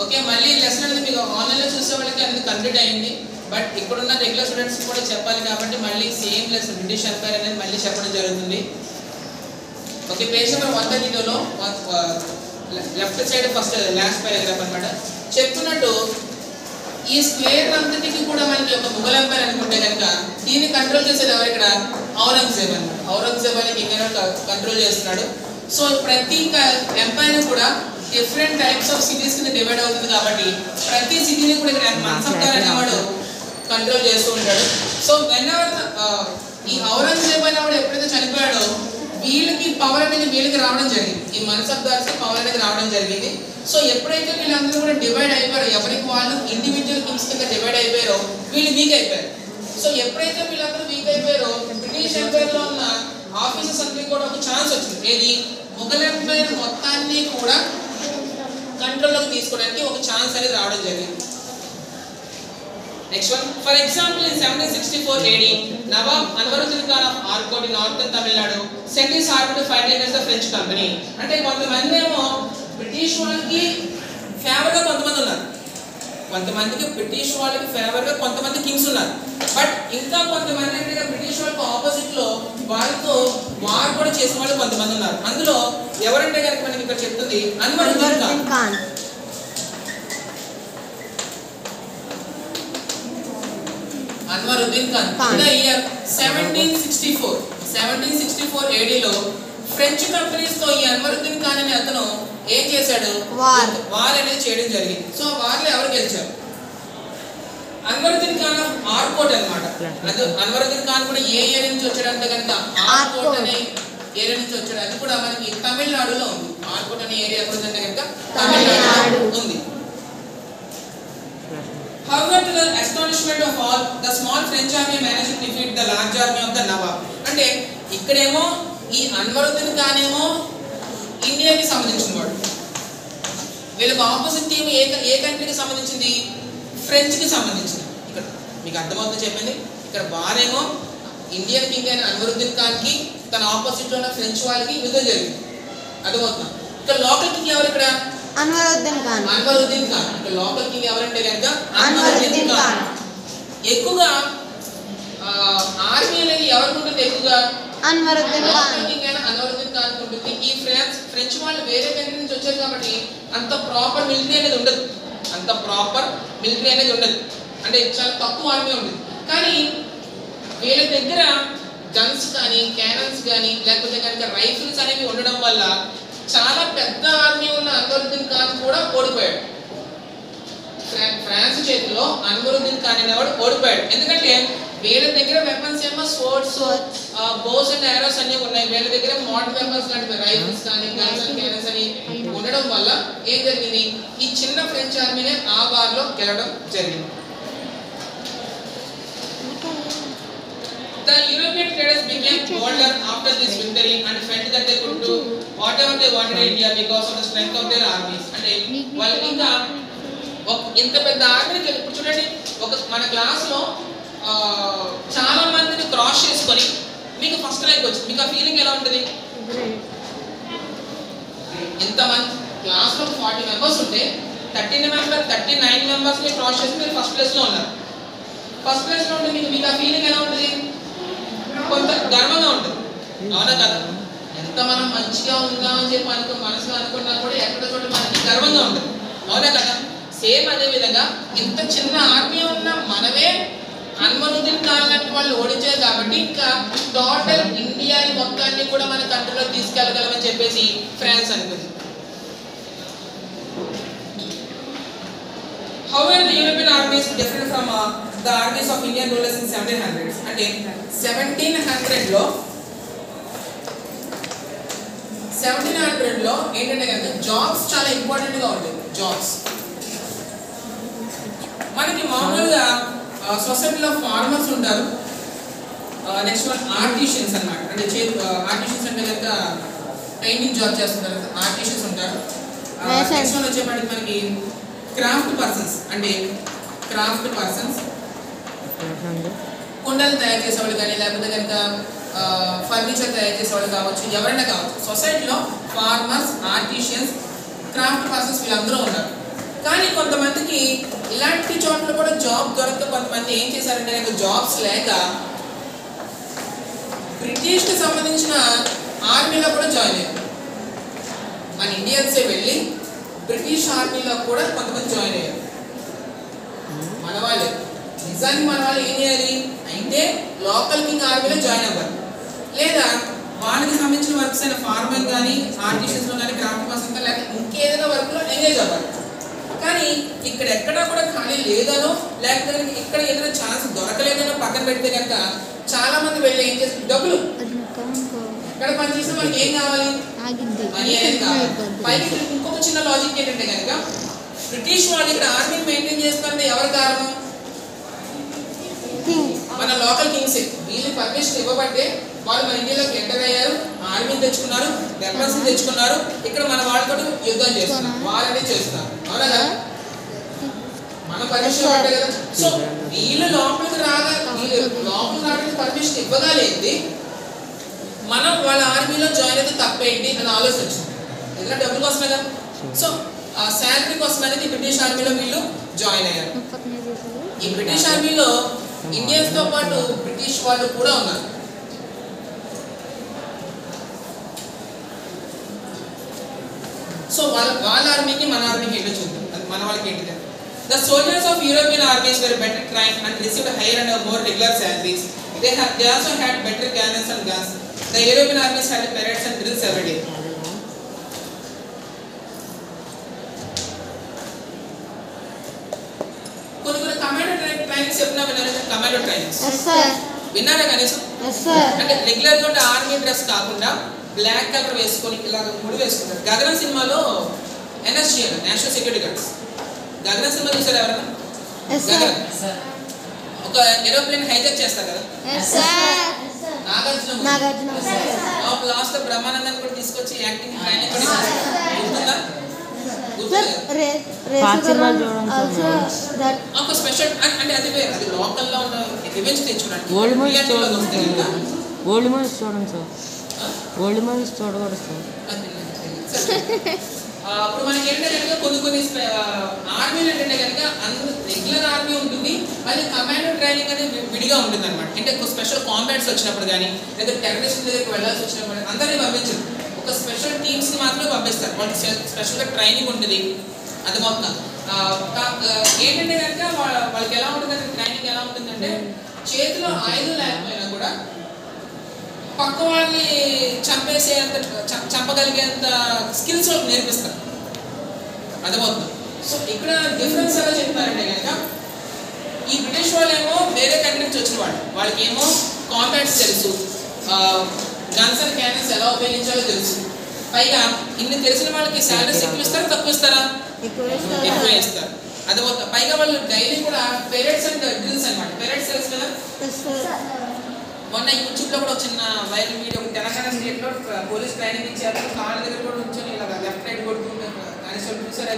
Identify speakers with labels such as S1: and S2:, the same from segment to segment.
S1: Okay, మళ్ళీ lesson అనేది మీకు ఆన్లైన్లో చూసే వాళ్ళకి అనేది కంప్లీట్ అయింది. బట్ ఇక్కడున్న రెగ్యులర్ స్టూడెంట్స్ కూడా చెప్పాలి కాబట్టి మళ్ళీ సేమ్ లెసన్ బ్రిటిష్ ఎంపైర్ అనేది మళ్ళీ చెప్పడం జరుగుతుంది. ఓకే, పేజ్ నెంబర్ 132లో left side first last paragraph అనమాట. చెప్తున్నట్టు ఈ స్క్వేర్ అంతటికి కూడా మనకి ఒక ముఘల్ ఎంపైర్ అనుకుంటే కనుక దీన్ని కంట్రోల్ చేసేది ఎవరు ఇక్కడ? ఔరంగజేబ్ అనమాట. ఔరంగజేబ్ అనేది ఇంకా కంట్రోల్ చేస్తున్నాడు. సో ప్రతి ఎంపైర్ కూడా డిఫరెంట్ టైప్స్ ఆఫ్ సిటీస్ కింద డివైడ్ అవుతుంది కాబట్టి ప్రతి సిటీని కూడా ఇక్కడ మన్సబ్దార్ అనేవాడు కంట్రోల్ చేస్తూ ఉంటాడు. సో వెన్నెవర్ ఈ ఔరంగజేబ్ అనేవాడు ఎప్పుడైతే చనిపోయాడో వీళ్ళకి పవర్ అనేది వీళ్ళకి రావడం జరిగింది. ఈ మన్సబ్దార్స్కి పవర్ అనేది రావడం జరిగింది. సో ఎప్పుడైతే వీళ్ళందరూ కూడా డివైడ్ అయిపోయారో, ఎవరికి వాళ్ళు ఇండివిజువల్ కింగ్స్ కింద డివైడ్ అయిపోయారో వీళ్ళు వీక్ అయిపోయారు. సో ఎప్పుడైతే వీళ్ళందరూ వీక్ అయిపోయారో బ్రిటిష్ ఎంపైర్లో ఉన్న ఆఫీసర్స్ అందరికీ కూడా ఒక ఛాన్స్ వచ్చింది. ఏది? ముఘల్ ఎంపైర్ మొత్తాన్ని కూడా కంట్రోల్లోకి తీసుకోవడానికి ఒక ఛాన్స్ అనేది రావడం జరిగింది. Next one, for example, in 1764 AD, Nawab Anwaruddin Khan of Arcot in northern Tamil Nadu sent his army to fight against the French company. అంటే కొంతమంది ఏమో బ్రిటిష్ వాళ్ళకి ఫేవర్గా కొంతమంది ఉన్నారు, కొంతమందికి బ్రిటిష్ వాళ్ళకి ఫేవర్గా కొంతమంది కింగ్స్ ఉన్నారు. బట్ ఇంకా కొంతమంది అంటే బ్రిటిష్ వాళ్ళకి ఆపోజిట్లో వాళ్ళతో వార్ కూడా చేసిన వాళ్ళు కొంతమంది ఉన్నారు. అందులో ఎవరంటే కనుక మనకి ఇక్కడ చెప్తుంది Anwaruddin Khan. Anwaruddin Khan in the year 1764 AD లో ఫ్రెంచ్ కంపెనీస్ తో ఈ అన్వరుద్దీన్ ఖాన్ అనే అతను ఏం చేశాడు? వార్ అనేది చేయడం జరిగింది. సో వార్లో ఎవరు గెలిచారు? అన్వరుద్దీన్ ఖాన్ ఆర్కోట్ అన్నమాట. అది అన్వరుద్దీన్ ఖాన్ కూడా ఏ ఏరియా నుంచి వచ్చాడంటే కనుక ఆర్కోట్ అనే ఏరియా నుంచి వచ్చాడు. అది కూడా మనకి తమిళనాడులో ఉంది. ఆర్కోట్ అనే ఏరియా ఎక్కడ ఉందంటే కనుక తమిళనాడు ఉంది. However, to the astonishment of all, the small French army managed to defeat the large army of the Nawab. అంటే ఇక్కడేమో ఈ అన్వరుద్దీన్ ఖాన్ ఏమో ఇండియాకి సంబంధించిన వాడు, వీళ్ళకి ఆపోజిట్ టీమ్ ఏ కంట్రీకి సంబంధించింది? ఫ్రెంచ్కి సంబంధించింది. ఇక్కడ మీకు అర్థమవుతుందో చెప్పింది. ఇక్కడ వారేమో ఇండియన్ కింగ్ అయిన అన్వరుద్దీన్ ఖాన్కి తన ఆపోజిట్లో ఉన్న ఫ్రెంచ్ వాళ్ళకి యుద్ధం జరిగింది. అర్థమవుతుందా? ఇక్కడ లోకల్ కింగ్ ఎవరు? ఇక్కడ అన్వరుద్దీన్ ఖాన్. ఇక్కడ లోకల్ కింగ్ ఎవరంటే కనుక అన్వరుద్దీన్ ఖాన్. ఎక్కువగా ఆర్మీ అనేది ఎవరికి ఉంటుంది? ఎక్కువగా అన్వరుద్దీన్ ఖాన్ ఉంటుంది. ఈ ఫ్రెంచ్ వాళ్ళు వేరే కంట్రీ నుంచి వచ్చారు కాబట్టి అంత ప్రాపర్ మిలిటరీ అనేది ఉండదు, అంటే చాలా తక్కువ ఆర్మీ ఉంటుంది. కానీ వీళ్ళ దగ్గర గన్స్ కానీ క్యానన్స్ కానీ లేకపోతే కనుక రైఫిల్స్ అనేవి ఉండడం వల్ల చాలా పెద్ద ఆర్మీ ఉన్న అన్వరుద్దీన్ ఖాన్ కూడా ఓడిపోయాడు. ఫ్రాన్స్ చేతిలో అన్వరుద్దీన్ ఖాన్ అనేవాడు ఓడిపోయాడు. ఎందుకంటే వీళ్ళ దగ్గర వెపన్స్ ఏమో స్వర్డ్స్, బోస్ అండ్ ఆరోస్ అన్ని ఉన్నాయి. వీళ్ళ దగ్గర మోడర్న్ వెపన్స్ లాంటి రైఫిల్స్ కానీ గన్స్ అండ్ క్యానన్స్ అని ఉండడం వల్ల ఏం జరిగింది? ఈ చిన్న ఫ్రెంచ్ ఆర్మీనే ఆ వార్లో గెలవడం జరిగింది. The European traders became bolder after this victory and felt that they could do whatever they wanted in India because of the strength of their armies. అంటే వాళ్ళు ఇంకా ఇంత పెద్ద ఆర్మీకి ఇప్పుడు చూడండి, మన క్లాస్లో చాలా మందిని క్రాస్ చేసుకొని మీకు ఫస్ట్ ర్యాంక్ వచ్చింది. మీకు ఆ ఫీలింగ్ ఎలా ఉంటుంది? ఇంతమంది క్లాస్లో 40 మెంబర్స్ ఉంటే 39 మెంబర్స్ని క్రాస్ చేసి మీరు ఫస్ట్ ప్లేస్లో ఉన్నారు. ఫస్ట్ ప్లేస్లో ఉంటే మీకు ఆ ఫీలింగ్ ఎలా ఉంటుంది? కొంత గర్వంగా ఉంటుంది, అవునా కదా? ఎంత మనం మంచిగా ఉందామని చెప్పి మనసులో అనుకున్నా కూడా ఎక్కడ చోట మనకి గర్వంగా ఉంటుంది, అవునా కదా? సేమ్ అదే విధంగా ఇంత చిన్న ఆర్మీ ఉన్న మనమే అన్వరుద్దీన్ ఖాన్ లాంటి వాళ్ళు ఓడించారు కాబట్టి ఇంకా టోటల్ ఇండియాని మొత్తాన్ని కూడా మన కంట్రీలో తీసుకెళ్ళగలమని చెప్పేసి ఫ్రాన్స్ అనుకుంది. However, the European armies differed from the armies of Indian rulers in 1700s. అంటే 1700 లో ఏంటంటే కనుక జాబ్స్ చాలా ఇంపార్టెంట్ గా ఉండేది. జాబ్స్ మనకి మామూలుగా సొసైటీలో ఫార్మర్స్ ఉంటారు, నెక్స్ట్ వన్ ఆర్టిషియన్స్ అన్నమాట. అంటే ఆర్టిషియన్స్ అంటే కనుక పెయింటింగ్ జాబ్ చేస్తుంటారు, ఆర్టిషియన్స్ ఉంటారు. నెక్స్ట్ వన్ వచ్చేప్పటికి మనకి క్రాఫ్ట్ పర్సన్స్, అంటే క్రాఫ్ట్ పర్సన్స్ కుండలు తయారు చేసేవాళ్ళు కానీ లేకపోతే కనుక ఫర్నిచర్ తయారు చేసేవాళ్ళు కావచ్చు, ఎవరైనా కావచ్చు. సొసైటీలో ఫార్మర్స్, ఆర్టిషియన్స్, క్రాఫ్ట్ పర్సన్స్ వీళ్ళందరూ ఉన్నారు. కానీ కొంతమందికి ఇలాంటి చోట్ల కూడా జాబ్ దొరక కొంతమంది ఏం చేశారంటే కనుక జాబ్స్ లేక బ్రిటిష్కి సంబంధించిన ఆర్మీలో కూడా జాయిన్ అయ్యారు. మన ఇండియన్సే వెళ్ళి బ్రిటిష్ ఆర్మీలో కూడా కొంతమంది జాయిన్ అయ్యారు. మన వాళ్ళే నిజానికి మన వాళ్ళు ఏం చేయాలి అంటే లోకల్ కింగ్ ఆర్మీలో జాయిన్ అవ్వాలి, లేదా వాళ్ళకి సంబంధించిన వర్క్స్ అయిన ఫార్మర్ కానీ ఆర్టిషన్స్లో కానీ క్రాఫ్ట్ పర్సన్ కానీ లేకపోతే ఇంకేదైనా వర్క్లో ఎంగేజ్ అవ్వాలి. కానీ ఇక్కడ ఎక్కడా కూడా ఖాళీ లేదనో లేకపోతే ఇక్కడ ఏదైనా ఛాన్స్ దొరకలేదనో పక్కన పెడితే కనుక చాలా మంది వెళ్ళి ఏం చేస్తారు డబ్బులు ఇక్కడ పనిచేసిన వాళ్ళకి ఏం కావాలి మనీ అనేది కావాలి. పైకి ఇంకొక చిన్న లాజిక్ ఏంటంటే కనుక బ్రిటిష్ వాళ్ళు ఇక్కడ ఆర్మీ మెయింటైన్ చేస్తారంటే ఎవరు కారణం మన లోకల్ కింగ్స్. వీళ్ళు పర్మిషన్ ఇవ్వబట్టే వాళ్ళు మన ఇండియాలోకి ఎంటర్ అయ్యారు, ఆర్మీని తెచ్చుకున్నారు, వెపన్స్ తెచ్చుకున్నారు, ఇక్కడ మన వాళ్ళతో యుద్ధం చేస్తున్నారు, వాళ్ళనే చేస్తున్నారు. అవునా కదా మన పర్మిషన్ ఇవ్వట్టే కదా. సో వీళ్ళు లోపలికి రావడానికి పర్మిషన్ ఇవ్వగలేదు, మనం వాళ్ళ ఆర్మీలో జాయిన్ అయితే తప్పేంటి అని ఆలోచన వచ్చింది. ఎందుకంటే డబ్బుల కోసమే కదా. సో ఆ శాలరీ కోసం అనేది బ్రిటిష్ ఆర్మీలో వీళ్ళు జాయిన్ అయ్యారు. ఈ బ్రిటిష్ ఆర్మీలో ఇండియన్స్ తో పాటు బ్రిటిష్ వాళ్ళు కూడా ఉన్నారు. సో వాళ్ళ ఆర్మీకి మన ఆర్మీకి ఏంటో చూద్దాం. అది మన వాళ్ళకి ఏంటి. The soldiers of European armies were better trained and received higher and more regular salaries. They also had better cannons and guns. The European armies had parades and drills every day. కొన్ని commando trainings చెప్పినా విన్నారా? Commando trainings విన్నారా కనీసం? అంటే regular గా army dress కాకుండా black colour వేసుకొని ఇలా ముడి వేసుకుంటారు. గగన సినిమాలో ఎన్ఎస్జీ నేషనల్ సెక్యూరిటీ గార్డ్స్ గగన సినిమా చూసారు ఎవరైనా? గగన ఒక ఏరోప్లేన్ హైజాక్ చేస్తారు కదా, నాగార్జున లాస్ట్ లో బ్రహ్మానందాన్ని కూడా తీసుకొచ్చి యాక్టింగ్ ట్రైనింగ్ కూడా గుర్తుందా? ఒక స్పెషల్ అంటే అది లోకల్ లో ఉన్న రివెంజ్ తెచ్చుకోవడానికి
S2: ఓల్డ్ మూవీస్ చూడండి సార్, ఓల్డ్ మూవీస్ చూడకూడదు సార్.
S1: అప్పుడు మనకి ఏంటంటే కనుక కొన్ని ఆర్మీలు ఏంటంటే కనుక అందరూ రెగ్యులర్ ఆర్మీ ఉంటుంది, మళ్ళీ కమాండో ట్రైనింగ్ అనేది విడిగా ఉంటుంది అనమాట. అంటే స్పెషల్ కాంబాట్స్ వచ్చినప్పుడు కానీ లేదా టెర్రరిస్ట్ దగ్గరికి వెళ్ళాల్సి వచ్చినప్పుడు అందరినీ పంపించరు, ఒక స్పెషల్ టీమ్స్ ని మాత్రమే పంపిస్తారు. వాళ్ళకి స్పెషల్గా ట్రైనింగ్ ఉంటుంది. అది మొత్తం ఏంటంటే కనుక వాళ్ళకి ఎలా ఉంటుందంటే ట్రైనింగ్ ఎలా ఉంటుందంటే చేతిలో ఆయుధం లేకపోయినా కూడా పక్క వాళ్ళని చంపేసేంత చంపగలిగేంత స్కిల్స్ వాళ్ళకి నేర్పిస్తారు. అర్థమవుతుంది. సో ఇక్కడ డిఫరెన్స్ ఎలా చెప్తారంటే కనుక ఈ బ్రిటిష్ వాళ్ళు ఏమో వేరే కంట్రీ నుంచి వచ్చిన వాళ్ళు, వాళ్ళకి ఏమో కాంబాట్స్ తెలుసు, గన్స్ అండ్ క్యానన్స్ ఎలా ఉపయోగించాలో తెలుసు. పైగా ఇన్ని తెలిసిన వాళ్ళకి శాలరీస్ ఎక్కువ ఇస్తారా తక్కువ ఇస్తారా? ఎక్కువ ఇస్తారు. అర్థమవుతుంది. పైగా వాళ్ళు డైలీ కూడా పెరేడ్స్ అండ్ డ్రిల్స్ అనమాట. పెరేడ్స్ తెలుసు కదా, మొన్న యూట్యూబ్ లో కూడా చిన్న వైరల్ వీడియో తెలంగాణ స్టేట్ లో పోలీస్ ట్రైనింగ్ ఇచ్చారు. కాళ్ళ దగ్గర కూడా ఉంచొని ఇలా లెఫ్ట్ రైట్ కొడుతుంటే కానిస్టేబుల్ చూసారా?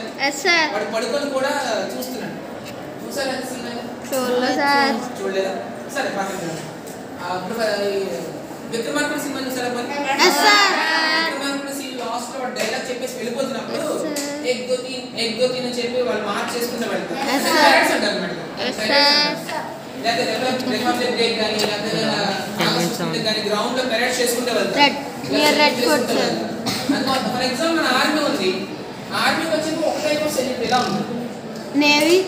S1: వాడు పడుకొని కూడా చూస్తున్నాడు. చూసారా? చూడలేదా? సరే పక్కన అప్పుడు విక్రమార్కుడు సినిమా చూసారా? విక్రమార్కుడు సీన్ లాస్ట్ లో డైలాగ్ చెప్పేసి వెళ్ళిపోతున్నప్పుడు ఎగ్ దో తీన్ అని చెప్పి వాళ్ళు మార్క్ చేసుకుంటూ వెళ్తారు. అంటారు అనమాట. గ్రౌండ్ లో పెరేడ్ చేసుకుంటూ వెళ్తారు. ఫర్ ఎగ్జాంపుల్ మన ఆర్మీ ఉంది, ఆర్మీ వచ్చేప్పుడు ఒక టైప్ ఆఫ్ సెల్యూట్ ఎలా ఉంటుంది, నేవీకి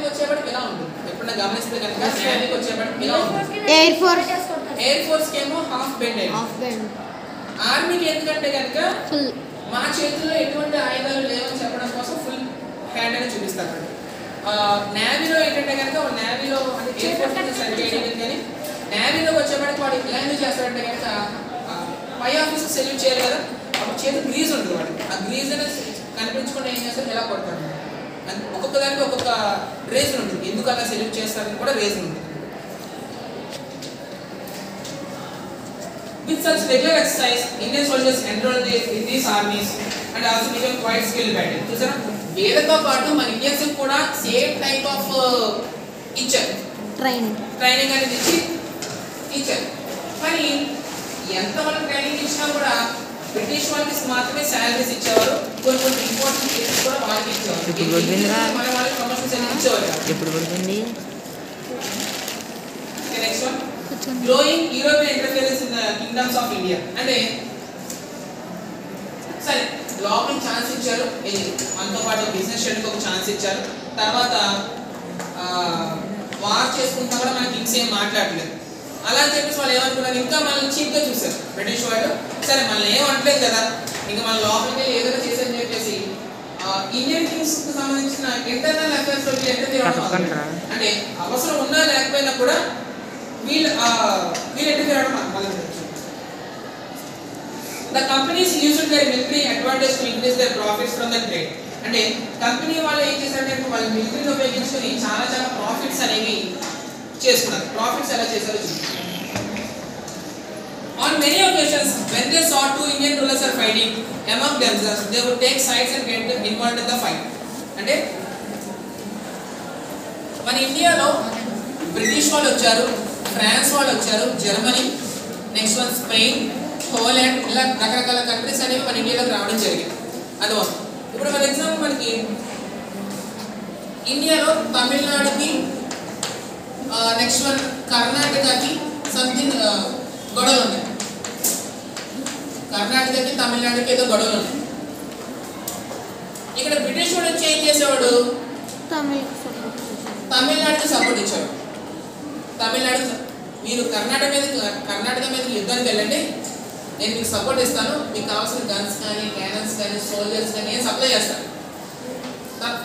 S1: వచ్చేప్పటికి ఎలా ఉంటుంది ఎప్పుడన్నా గమనిస్తే కనుక నేవీకి వచ్చేప్పటికి ఎలా ఉంటుంది, ఎయిర్ ఫోర్స్ కి ఏమో హాఫ్ బెండ్ అయింది. ఆర్మీకి ఎందుకంటే కనుక మా చేతుల్లో ఎటువంటి ఆయుధాలు లేవని చెప్పడం కోసం ఫుల్ హ్యాండ్ అని చూపిస్తారు. నేవీలో ఏంటంటే కనుక నేవీలో అంటే ఎయిర్ ఫోర్స్ సరిగ్గా కానీ నేవీలోకి వచ్చేప్పటికి వాడు ఎలా ఎందుకు చేస్తారంటే కనుక పై ఆఫీస్కి సెల్యూట్ చేయాలి కదా, అప్పుడు చేతి గ్రీజ్ ఉంటుంది వాడు, ఆ గ్రీజ్ అనేది కనిపించకుండా ఏం చేస్తారు ఎలా కొడతారు. ఒక్కొక్క దానికి ఒక్కొక్క రీజన్ ఉంటుంది, ఎందుకు అలా సెల్యూట్ చేస్తారని కూడా రీజన్ ఉంటుంది. With such regular exercise, Indian soldiers enrolled in these armies and also became quite skilled battle. చూసారా? వేలతో పాటు మన ఇండియన్స్ కూడా సేమ్ టైప్ ఆఫ్ ఇచ్చారు, ట్రైనింగ్ అనేది ఇచ్చారు. కానీ ఎంత వాళ్ళకి ట్రైనింగ్ ఇచ్చినా కూడా బ్రిటిష్ వాళ్ళకి మాత్రమే శాలరీస్ ఇచ్చేవారు, కొన్ని ఇంపార్టెంట్ కేసెస్ కూడా వాళ్ళకి ఇచ్చేవారు.
S2: ఇప్పుడు పడిపోయిందిరా.
S1: మన వాళ్ళకి ప్రమోషన్స్ అన్ని ఇచ్చేవారు.
S2: ఎప్పుడు పడిపోయింది?
S1: Next one growing European interference in the kingdoms of India. అంటే సరే లోపలికి ఛాన్స్ ఇచ్చారు, ఇది మనతో పాటు బిజినెస్ షెడ్కి ఒక ఛాన్స్ ఇచ్చారు. తర్వాత వార్ చేసుకుంటా కూడా మన కింగ్స్ ఏం మాట్లాడలేదు. అలా అని చెప్పేసి వాళ్ళు ఏమనుకున్నారు, ఇంకా మనల్ని చీప్గా చూశారు బ్రిటిష్ వాళ్ళు. సరే మనల్ని ఏం అనట్లేదు కదా, ఇంకా మన లోపలికి ఏదైనా చేశారని చెప్పేసి ఇండియన్ కింగ్స్ కి సంబంధించిన ఇంటర్నల్ అఫైర్స్ లో అంటే అవసరం ఉన్నా లేకపోయినా కూడా వీళ్ళు ఇంటర్ఫియర్ అవడం. The companies used their military advantage to increase their profits from the trade. అంటే కంపెనీ వాళ్ళు ఏం చేశారంటే వాళ్ళు మిలిటరీని ఉపయోగించుకొని చాలా చాలా ప్రాఫిట్స్ అనేవి చేసుకున్నారు. ప్రాఫిట్స్ ఎలా చేశారో చూడండి. On many occasions, when they saw two Indian rulers are fighting among themselves, they would take sides and get involved in the fight. అంటే మన ఇండియాలో బ్రిటిష్ వాళ్ళు వచ్చారు, ఫ్రాన్స్ వాళ్ళు వచ్చారు, Germany, next one Spain, Poland, ఇలా రకరకాల కంట్రీస్ అనేవి మన ఇండియాలోకి రావడం జరిగింది. అది ఇప్పుడు ఫర్ ఎగ్జాంపుల్ మనకి ఇండియాలో తమిళనాడుకి నెక్స్ట్ వన్ కర్ణాటకకి సంథింగ్ గొడవలు ఉన్నాయి. కర్ణాటకకి తమిళనాడుకి ఏదో గొడవలు ఉన్నాయి. ఇక్కడ బ్రిటిష్ వాడు వచ్చి ఏం చేసేవాడు, తమిళనాడుకి సపోర్ట్ ఇచ్చాడు. తమిళనాడు మీరు కర్ణాటక మీద యుద్ధానికి వెళ్ళండి, నేను మీకు సపోర్ట్ ఇస్తాను, మీకు కావాల్సిన గన్స్ కానీ క్యానన్స్ కానీ సోల్జర్స్ కానీ నేను సప్లై చేస్తాను.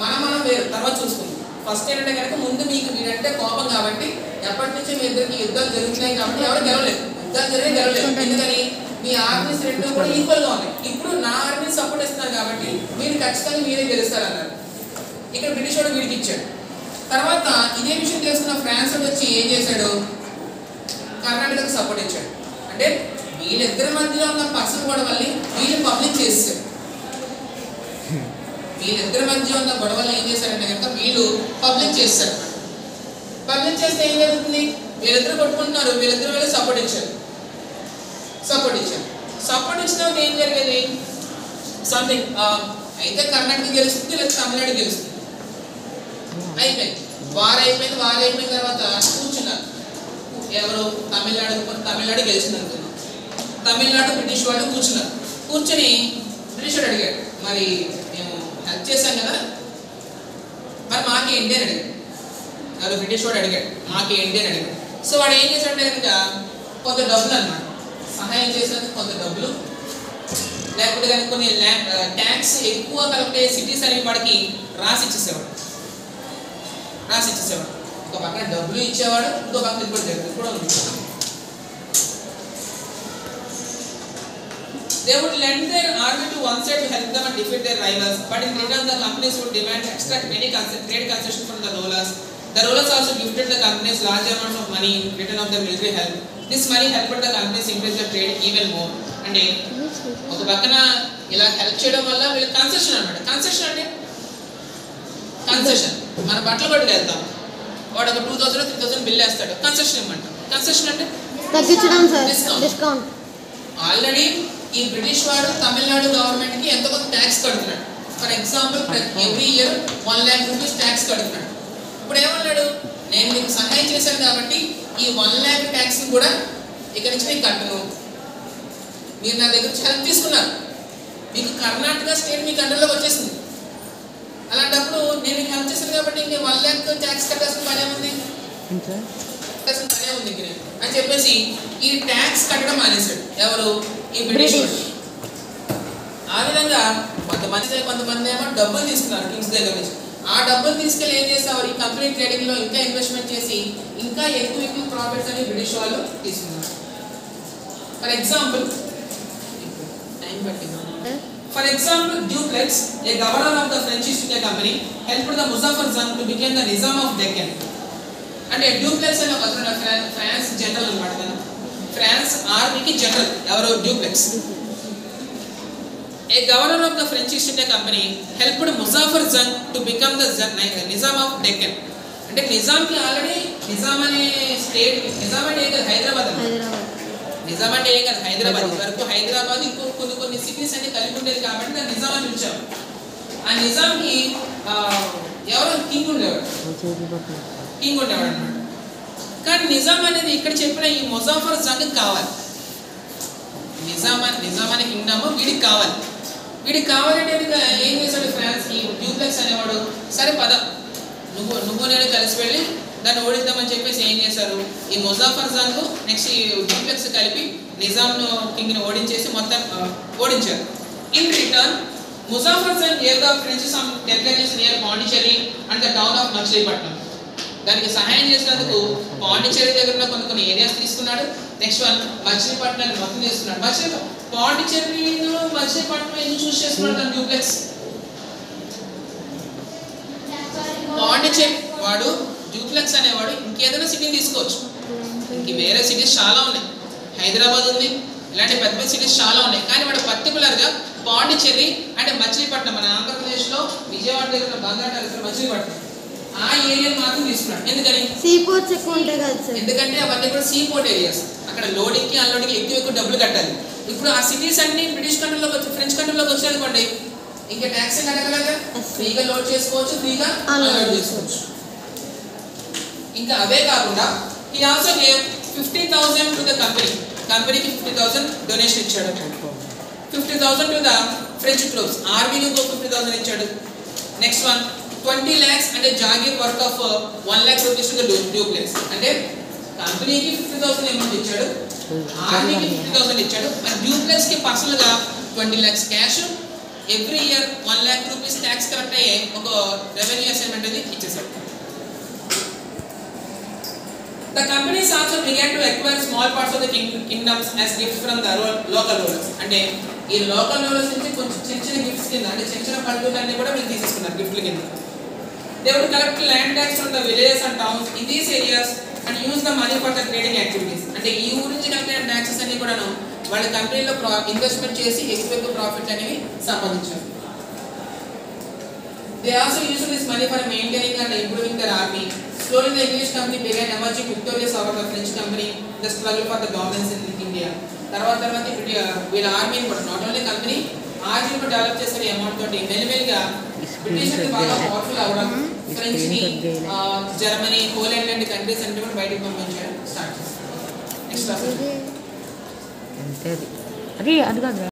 S1: మనం వేరు తర్వాత చూసుకుందాం. ఫస్ట్ ఏంటంటే కనుక ముందు మీకు మీరంటే కోపం కాబట్టి ఎప్పటి నుంచి మీ ఇద్దరికి యుద్ధాలు జరుగుతున్నాయి కాబట్టి ఎవరు గెలవలేదు, యుద్ధాలు గెలవలేదు. ఎందుకని మీ ఆర్మీస్ రెండు కూడా ఈక్వల్గా ఉన్నాయి. ఇప్పుడు నా ఆర్మీ సపోర్ట్ ఇస్తున్నారు కాబట్టి మీరు ఖచ్చితంగా మీరే గెలుస్తారు అన్నారు. ఇక్కడ బ్రిటిష్ వాడు వీడికి ఇచ్చాడు. తర్వాత ఇదే విషయం తెలుసుకున్న ఫ్రాన్స్ వాడు వచ్చి ఏం చేశాడు, కర్ణాటకకు సపోర్ట్ ఇచ్చాడు. అంటే వీళ్ళిద్దరి మధ్యలో ఉన్న పర్సన్ గొడవల్ని వీళ్ళు పబ్లిక్ చేశారు. వీళ్ళిద్దరి మధ్య ఉన్న గొడవలు ఏం చేశారంటే కనుక వీళ్ళు పబ్లిక్ చేస్తారు. పబ్లిక్ చేస్తే ఏం జరుగుతుంది, వీళ్ళిద్దరు కొట్టుకుంటున్నారు, వీళ్ళిద్దరు వెళ్ళి సపోర్ట్ ఇచ్చారు. సపోర్ట్ ఇచ్చిన ఏం జరిగేది, సంథింగ్ అయితే కర్ణాటక గెలుస్తుంది లేదా తమిళనాడు గెలుస్తుంది. అయిపోయింది, వార్ అయిపోయిన తర్వాత కూర్చున్నారు. ఎవరు, తమిళనాడు గెలిచింది అనుకున్నాం. తమిళనాడు బ్రిటిష్ వాళ్ళు కూర్చొని బ్రిటిష్ వాడు అడిగాడు, మరి మేము హెల్ప్ చేశాం కదా, మరి మాకేంటి అని అడిగాడు. అది బ్రిటిష్ వాడు అడిగాడు, మాకేంటి అని అడిగాడు. సో వాడు ఏం చేశాడంటే కనుక కొంత డబ్బులు అన్నమాట, సహాయం చేసినందుకు కొంత డబ్బులు, లేకపోతే కనుక కొన్ని ట్యాక్స్ ఎక్కువ కలెక్ట్ అయ్యే సిటీస్ అనేవి వాడికి రాసి ఇచ్చేసేవాడు. ఒక పక్కన డబ్బులు ఇచ్చేవాడు, ఇంకో పక్కన ఇది కూడా ఉంది. They would lend their army to one side to help them and defeat their rivals, but in return the companies would demand extract many trade concessions from the rulers. The rulers also gifted the companies large amounts of money in return of their military help. This money helped the companies increase their trade even more. అంటే ఒక పక్కన ఇలా help చేయడం వల్ల వీళ్ళకి concession అన్నమాట. Concession అంటే concession, మన బట్టలు కొట్టుకు వెళ్తాం, వాడు ఒక 2000 3000 బిల్ వేస్తాడు, కన్సెషన్ ఇవ్వమంటాం. కన్సెషన్ అంటే తగ్గించడం సార్, డిస్కౌంట్. ఆల్రెడీ ఈ బ్రిటిష్ వాడు తమిళనాడు గవర్నమెంట్ కి ఎంత కొంత ట్యాక్స్ కడుతున్నాడు. For example every year 1 lakh rupees tax కడుతున్నాడు. ఇప్పుడు ఏమన్నాడు, నేను మీకు సహాయం చేశాను కాబట్టి ఈ 1 lakh ట్యాక్స్ కూడా ఇక్కడ నుంచి నేను కట్టను, మీరు నా దగ్గర నుంచి హెల్ప్ తీసుకున్నారు, మీకు కర్ణాటక స్టేట్ మీకు అండర్లోకి వచ్చేసింది, అలాంటప్పుడు నేను మీకు హెల్ప్ చేశాను కాబట్టి ఇంక 1 lakh ట్యాక్స్ కట్టాల్సిన పనే ఉంది అని చెప్పేసి ఈ ట్యాక్స్ కట్టడం మానేశాడు. ఎవరు, ఈ బ్రిటిష్. ఆ విధంగా కొంతమంది ఏమో డబ్బులు తీసుకున్నారు కింగ్స్ దగ్గర నుంచి. ఆ డబ్బులు తీసుకెళ్ళి ఏం చేసేవారు, ఈ కంపెనీ ట్రేడింగ్ లో ఇంకా ఇన్వెస్ట్మెంట్ చేసి ఇంకా ఎక్కువ ప్రాఫిట్స్ అని బ్రిటిష్ వాళ్ళు తీసుకున్నారు. For example Duplex, a governor of the French East India Company, helped the Muzaffar Jung to become the Nizam of Deccan. అంటే డ్యూప్లెక్స్ అనే ఒక ఫ్రాన్స్ జనరల్ అన్నమాట. ఫ్రాన్స్ ఆర్మీకి జనరల్ ఎవరు, Dupleix. A governor of the French East India Company helped Muzaffar Jung to become the Nizam of Deccan. అంటే నిజాంకి already Nizam అనే state, Nizam అంటే ఏం కాదు హైదరాబాద్, నిజాం అంటే ఏం కాదు హైదరాబాద్. వరకు హైదరాబాద్ ఇంకో కొన్ని సిటీస్ అన్ని కలిపి ఉండేది కాబట్టి దాన్ని నిజాం అని పిలిచాం. ఆ నిజాంకి ఎవరో కింగ్ ఉండేవాడు, కింగ్ ఉండేవాడు అనమాట. కానీ నిజాం అనేది ఇక్కడ చెప్పిన ఈ ముజాఫర్ జంగ్ కావాలి. నిజాం అనే కింగ్డమ్ వీడికి కావాలి. వీడికి కావాలంటే ఏం చేశాడు ఫ్రాన్స్ ఈ డ్యూప్లెక్స్ అనేవాడు, సరే పద నువ్వు నేను కలిసి వెళ్ళి దాన్ని ఓడిద్దామని చెప్పేసి ఏం చేశారు, ఈ ముజాఫర్ జంగ్ నెక్స్ట్ ఈ డ్యూప్లెక్స్ కలిపి నిజాంను కింగ్ని ఓడించేసి మొత్తం ఓడించారు. In return Muzaffar Jung gave the French some territories near Pondicherry and the town of Machilipatnam. దానికి సహాయం చేసినందుకు పాండిచేరి దగ్గర ఉన్న కొన్ని ఏరియాస్ తీసుకున్నాడు. నెక్స్ట్ వన్ మచిలీపట్నాన్ని మొత్తం తీసుకున్నాడు. పాండిచేరిలో మచిలీపట్నం ఎందుకు చూస్ చేసుకున్నాడు దాని డ్యూప్లెక్స్? పాండిచేరి వాడు డ్యూప్లెక్స్ అనేవాడు ఇంకేదైనా సిటీ తీసుకోవచ్చు, ఇంక వేరే సిటీస్ చాలా ఉన్నాయి, హైదరాబాద్ ఉంది, ఇలాంటి పెద్ద పెద్ద సిటీస్ చాలా ఉన్నాయి. కానీ వాడు పర్టికులర్గా పాండిచేరి అంటే మచిలీపట్నం, మన ఆంధ్రప్రదేశ్లో విజయవాడ దగ్గర బంగారు దగ్గర మచిలీపట్నం ఆ ఏరియాని మాత్రం తీసుకున్నాడు. ఎందుకని?
S3: సీ పోర్ట్స్ ఎక్కువ ఉంటాయి కదా సార్.
S1: ఎందుకంటే అవన్నీ కూడా సీ పోర్ట్ ఏరియాస్, అక్కడ లోడింగ్కి అన్లోడింగ్కి ఎక్కువ డబ్బులు కట్టాలి. ఇప్పుడు ఆ సిటీస్ అన్ని బ్రిటిష్ కంట్రీలోకి వచ్చి ఫ్రెంచ్ కంట్రీలోకి వచ్చాయనుకోండి, ఇంకా ట్యాక్స్ కట్టగలగా ఫ్రీగా లోడ్ చేసుకోవచ్చు, ఫ్రీగా అన్లోడ్ చేసుకోవచ్చు. ఇంకా అవే కాకుండా ఈ ఆల్సో గేవ్ 50,000 టు ద కంపెనీకి 50,000 డొనేషన్ ఇచ్చాడు. 50,000 టు ద ఫ్రెంచ్ ట్రూప్స్, ఆర్మీకి 50,000 ఇచ్చాడు. నెక్స్ట్ వన్ 20 lakhs అంటే jagir work of 1 lakh rupees to the duplex. అంటే కంపెనీకి 50,000 అమౌంట్ ఇచ్చాడు, ఆర్మీకి 50,000 ఇచ్చాడు, మరి డ్యూప్లెక్స్కి పర్సనల్గా 20 lakhs cash, every year 1 lakh rupees tax collect అయ్యే ఒక రెవెన్యూ అసైన్మెంట్ అనేది ఇచ్చేసాడు. The companies also began to acquire small parts of the kingdoms as gifts from the local rulers. అంటే ఈ లోకల్ రూలర్స్ నుంచి కొంచెం చిన్న గిఫ్ట్స్ కింద, అంటే చిన్న పల్లెటూళ్ళన్నీ కూడా వీళ్ళు తీసేసుకున్నారు గిఫ్ట్ల కింద. They would collect land tax from the villages and towns in these areas and use the money for the trading activities. అంటే ఈ ఊరు నుంచి కలిగిన ట్యాక్సెస్ అన్ని కూడాను వాళ్ళ కంపెనీలో ఇన్వెస్ట్మెంట్ చేసి ఎక్కువ ప్రాఫిట్ అనేవి సంపాదించారు. They also used this money for maintaining and improving their army. Slowly the English company began emerging victorious over the French company in the struggle for the dominance in India. తర్వాత వీళ్ళ ఆర్మీని కూడా not only company ఆర్మీని కూడా develop చేసే amount తోటి మెల్లిమెల్లిగా British అంటే బాగా పవర్ఫుల్ అవ్వడం, ఫ్రెంచ్ని జర్మనీ పోలాండ్ లాంటి కంట్రీస్ అన్ని కూడా బయటకు పంపించడం స్టార్ట్ చేస్తారు. నెక్స్ట్
S2: అది కాదు.